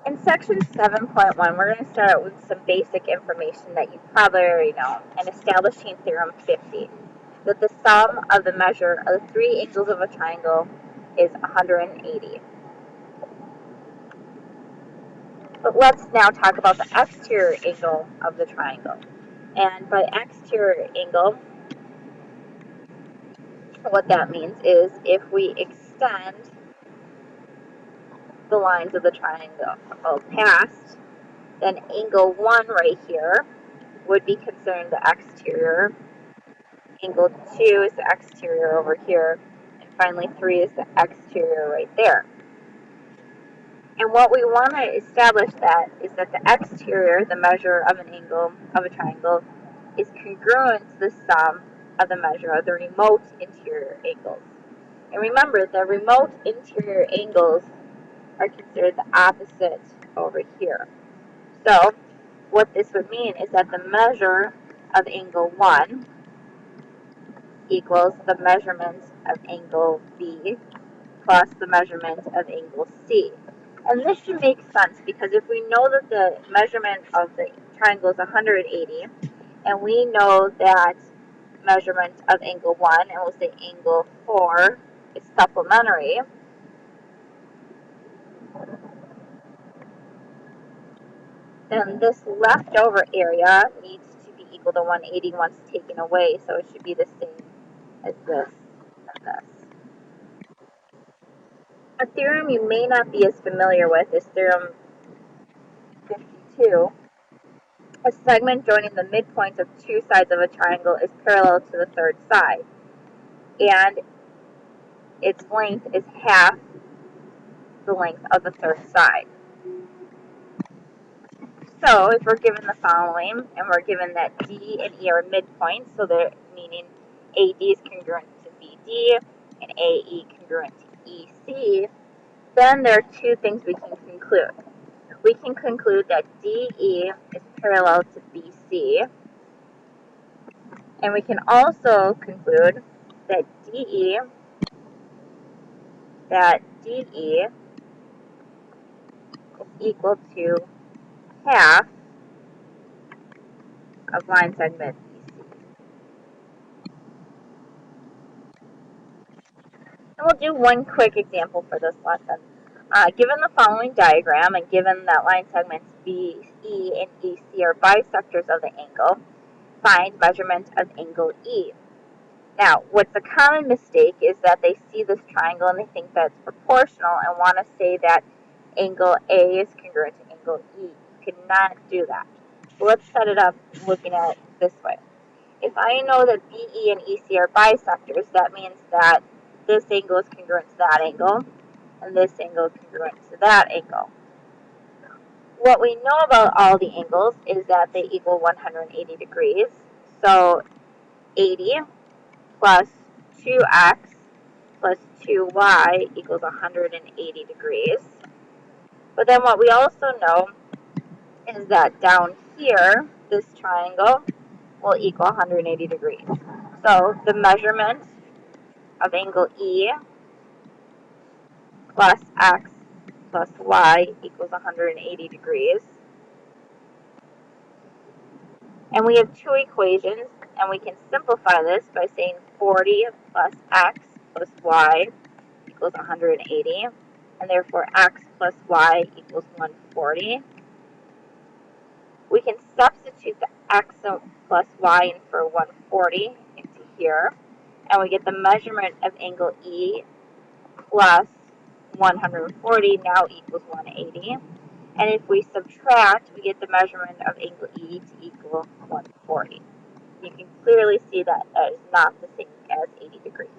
In section 7.1, we're going to start out with some basic information that you probably already know, and establishing Theorem 50, that the sum of the measure of the three angles of a triangle is 180. But let's now talk about the exterior angle of the triangle. And by exterior angle, what that means is if we extend the lines of the triangle past, then angle 1 right here would be considered the exterior. Angle 2 is the exterior over here. And finally 3 is the exterior right there. And what we want to establish that is that the exterior, the measure of an angle of a triangle, is congruent to the sum of the measure of the remote interior angles. And remember, the remote interior angles are considered the opposite over here. So what this would mean is that the measure of angle 1 equals the measurement of angle B plus the measurement of angle C. And this should make sense because if we know that the measurement of the triangle is 180, and we know that measurement of angle 1, and we'll say angle 4 is supplementary, then this leftover area needs to be equal to 180 once taken away, so it should be the same as this and this. A theorem you may not be as familiar with is Theorem 52. A segment joining the midpoints of two sides of a triangle is parallel to the third side, and its length is half the length of the third side. So if we're given the following, and we're given that D and E are midpoints, so they're meaning AD is congruent to BD and AE congruent to EC, then there are two things we can conclude. We can conclude that DE is parallel to BC, and we can also conclude that DE is equal to half of line segment BC. And we'll do one quick example for this lesson. Given the following diagram, and given that line segments BE and EC are bisectors of the angle, find measurement of angle E. Now, what's a common mistake is that they see this triangle and they think that it's proportional and want to say that angle A is congruent to angle E. You cannot do that. So let's set it up looking at it this way. If I know that BE and EC are bisectors, that means that this angle is congruent to that angle, and this angle is congruent to that angle. What we know about all the angles is that they equal 180 degrees. So 80 plus 2x plus 2y equals 180 degrees. But then what we also know is that down here, this triangle will equal 180 degrees. So the measurement of angle E plus x plus y equals 180 degrees. And we have two equations, and we can simplify this by saying 40 plus x plus y equals 180, and therefore x plus y equals 140. We can substitute the x plus y in for 140 into here, and we get the measurement of angle E plus 140 now equals 180. And if we subtract, we get the measurement of angle E to equal 140. You can clearly see that that is not the same as 80 degrees.